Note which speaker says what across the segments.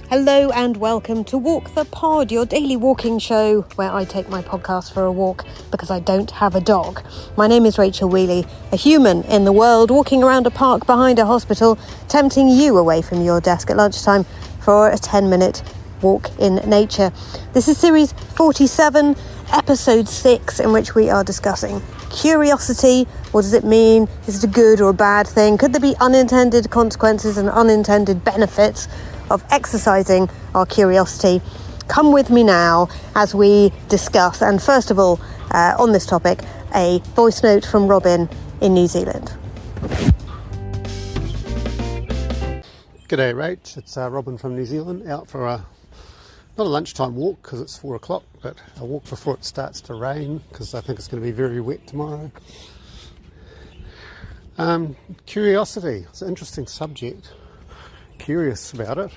Speaker 1: Hello and welcome to Walk the Pod, your daily walking show where I take my podcast for a walk because I don't have a dog. My name is Rachel Wheely, a human in the world walking around a park behind a hospital, tempting you away from your desk at lunchtime for a 10-minute walk in nature. This is series 47, episode 6, in which we are discussing curiosity. What does it mean? Is it a good or a bad thing? Could there be unintended consequences and unintended benefits of exercising our curiosity? Come with me now as we discuss, and first of all, on this topic, a voice note from Robin in New Zealand.
Speaker 2: G'day Rach, it's Robin from New Zealand, out for not a lunchtime walk because it's 4 o'clock, but a walk before it starts to rain because I think it's going to be very wet tomorrow. Curiosity, it's an interesting subject. Curious about it.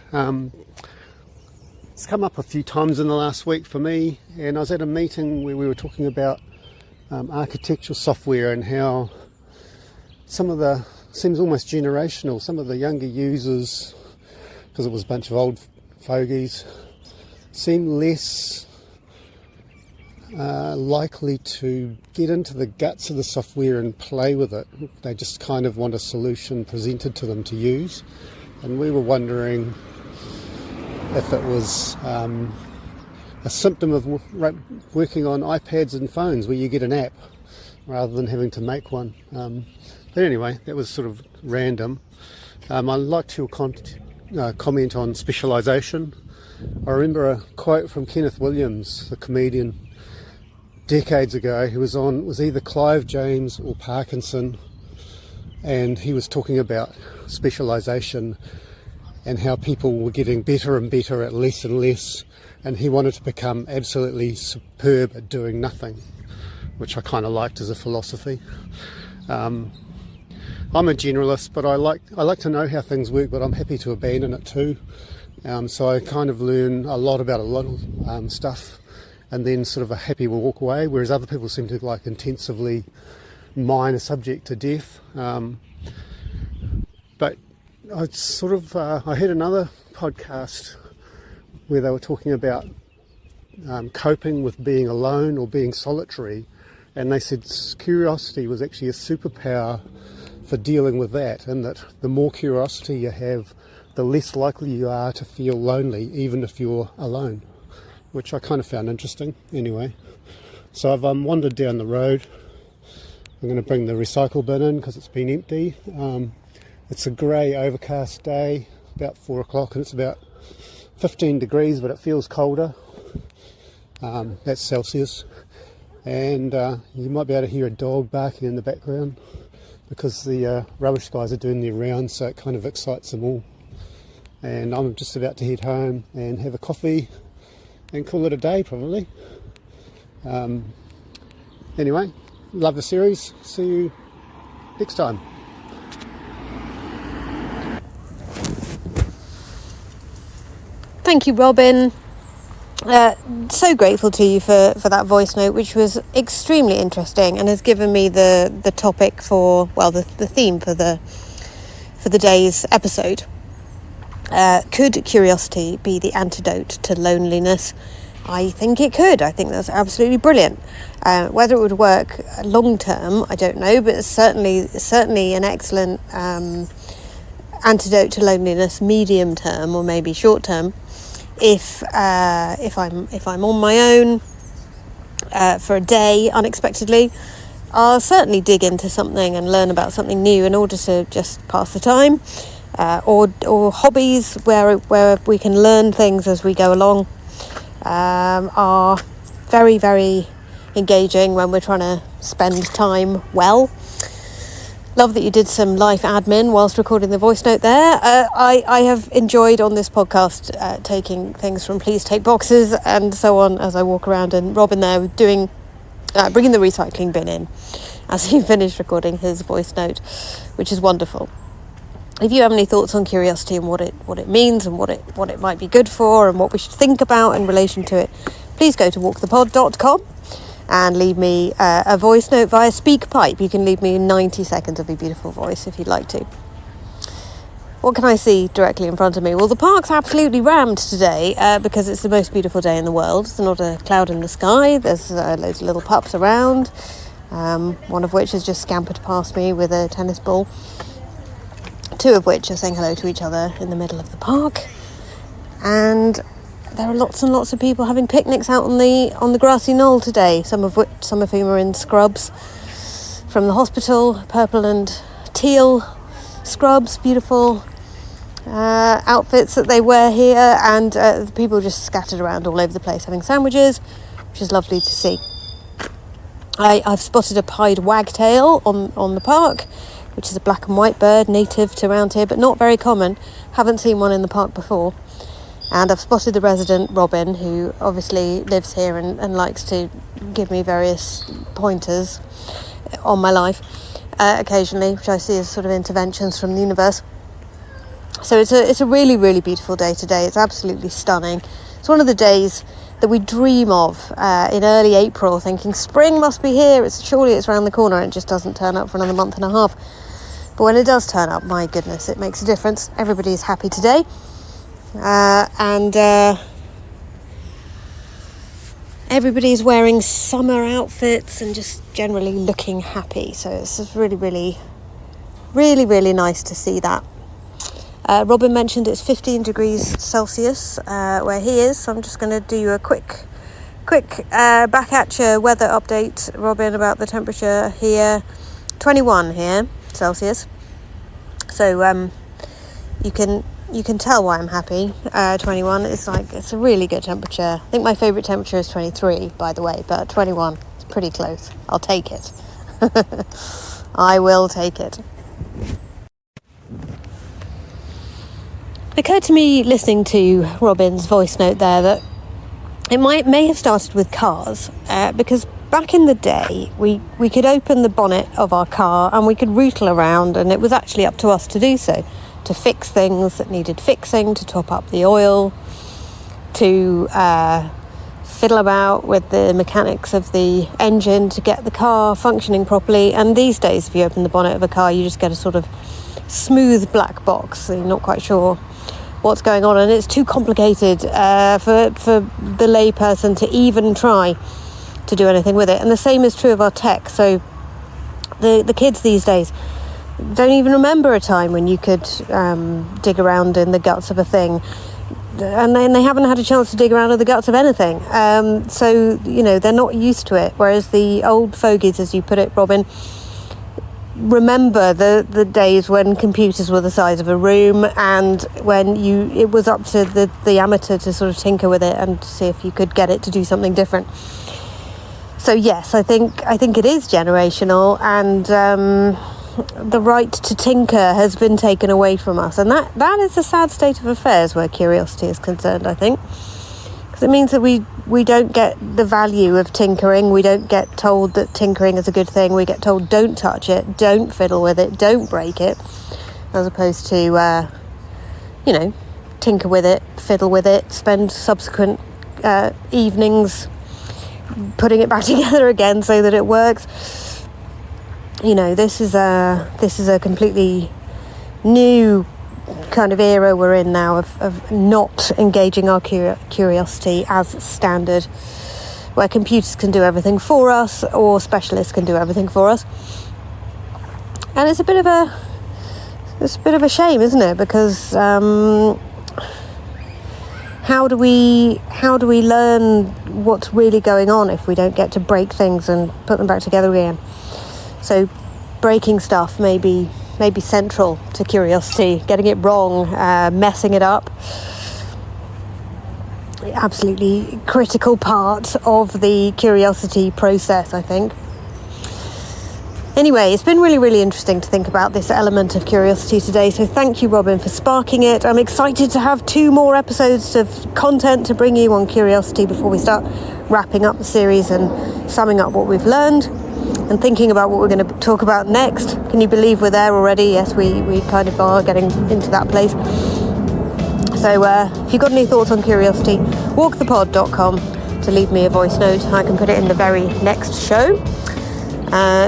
Speaker 2: It's come up a few times in the last week for me, and I was at a meeting where we were talking about architectural software and how seems almost generational, some of the younger users, because it was a bunch of old fogies, seem less likely to get into the guts of the software and play with it. They just kind of want a solution presented to them to use. And we were wondering if it was a symptom of working on iPads and phones where you get an app rather than having to make one. But anyway, that was sort of random. I'd like to comment on specialisation. I remember a quote from Kenneth Williams, the comedian, decades ago. He was either Clive James or Parkinson, and he was talking about specialisation and how people were getting better and better at less and less, and he wanted to become absolutely superb at doing nothing, which I kind of liked as a philosophy. I'm a generalist, but I like to know how things work, but I'm happy to abandon it too. So I kind of learn a lot about a lot of stuff and then sort of a happy walk away, whereas other people seem to like intensively mine a subject to death. But I heard another podcast where they were talking about coping with being alone or being solitary, and they said curiosity was actually a superpower for dealing with that, and that the more curiosity you have, the less likely you are to feel lonely, even if you're alone, which I kind of found interesting anyway. So I've wandered down the road. I'm going to bring the recycle bin in because it's been empty. It's a grey overcast day, about 4 o'clock, and it's about 15 degrees, but it feels colder. That's Celsius. And you might be able to hear a dog barking in the background because the rubbish guys are doing their rounds, so it kind of excites them all. And I'm just about to head home and have a coffee and call it a day, probably. Anyway, love the series. See you next time.
Speaker 1: Thank you, Robin. So grateful to you for that voice note, which was extremely interesting and has given me the topic for, well, the theme for the day's episode. Could curiosity be the antidote to loneliness? I think it could. I think that's absolutely brilliant. Whether it would work long term, I don't know, but it's certainly an excellent antidote to loneliness, medium term or maybe short term. If I'm on my own for a day unexpectedly, I'll certainly dig into something and learn about something new in order to just pass the time. Or hobbies where we can learn things as we go along are very, very engaging when we're trying to spend time well. Love that you did some life admin whilst recording the voice note there. I have enjoyed on this podcast taking things from please take boxes and so on as I walk around, and Robin there bringing the recycling bin in as he finished recording his voice note, which is wonderful. If you have any thoughts on curiosity and what it means and what it might be good for and what we should think about in relation to it, please go to walkthepod.com and leave me a voice note via SpeakPipe. You can leave me 90 seconds of your beautiful voice if you'd like to. what can I see directly in front of me? Well, the park's absolutely rammed today because it's the most beautiful day in the world. There's not a cloud in the sky. There's loads of little pups around, one of which has just scampered past me with a tennis ball. Two of which are saying hello to each other in the middle of the park. And there are lots and lots of people having picnics out on the grassy knoll today, some of whom are in scrubs from the hospital, purple and teal scrubs, beautiful outfits that they wear here, and the people just scattered around all over the place having sandwiches, which is lovely to see. I've spotted a pied wagtail on the park, which is a black and white bird native to around here, but not very common. Haven't seen one in the park before. And I've spotted the resident robin, who obviously lives here and likes to give me various pointers on my life occasionally, which I see as sort of interventions from the universe. So it's a really, really beautiful day today. It's absolutely stunning. It's one of the days that we dream of in early April, thinking spring must be here. Surely it's around the corner, and it just doesn't turn up for another month and a half. But when it does turn up, my goodness, it makes a difference. Everybody's happy today. And everybody's wearing summer outfits and just generally looking happy. So it's just really, really, really, really nice to see that. Robin mentioned it's 15 degrees Celsius where he is. So I'm just going to do you a quick back at you weather update, Robin, about the temperature here. 21 here Celsius. So you can tell why I'm happy. 21 is it's a really good temperature. I think my favourite temperature is 23, by the way, but 21 is pretty close. I'll take it. I will take it. It occurred to me listening to Robin's voice note there that it may have started with cars, because back in the day we could open the bonnet of our car and we could rootle around, and it was actually up to us to do so, to fix things that needed fixing, to top up the oil, to fiddle about with the mechanics of the engine to get the car functioning properly. And these days, if you open the bonnet of a car, you just get a sort of smooth black box, so you're not quite sure what's going on, and it's too complicated for the layperson to even try to do anything with it. And the same is true of our tech. So the kids these days don't even remember a time when you could dig around in the guts of a thing, and then they haven't had a chance to dig around in the guts of anything. So they're not used to it, whereas the old fogies, as you put it, Robin, remember the days when computers were the size of a room, and when it was up to the amateur to sort of tinker with it and see if you could get it to do something different. So yes, I think it is generational, and the right to tinker has been taken away from us, and that is a sad state of affairs where curiosity is concerned, I think, because it means that we don't get the value of tinkering. We don't get told that tinkering is a good thing. We get told don't touch it, don't fiddle with it, don't break it, as opposed to tinker with it, fiddle with it, spend subsequent evenings putting it back together again so that it works. This is a completely new kind of era we're in now of not engaging our curiosity as standard, where computers can do everything for us or specialists can do everything for us. And it's a bit of a shame, isn't it? Because how do we learn what's really going on if we don't get to break things and put them back together again? So breaking stuff may be central to curiosity. Getting it wrong, messing it up, absolutely critical part of the curiosity process, I think. Anyway, it's been really, really interesting to think about this element of curiosity today, so thank you, Robin, for sparking it. I'm excited to have 2 more episodes of content to bring you on curiosity before we start wrapping up the series and summing up what we've learned and thinking about what we're going to talk about next. Can you believe we're there already? Yes, we kind of are getting into that place. So if you've got any thoughts on curiosity, walkthepod.com to leave me a voice note. I can put it in the very next show.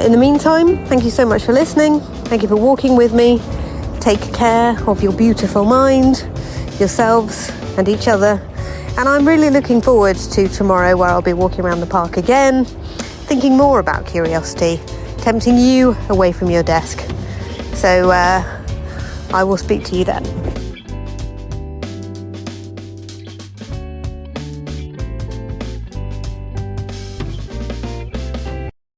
Speaker 1: In the meantime, thank you so much for listening. Thank you for walking with me take care of your beautiful mind, yourselves and each other. And I'm really looking forward to tomorrow, where I'll be walking around the park again, thinking more about curiosity, tempting you away from your desk. So I will speak to you then.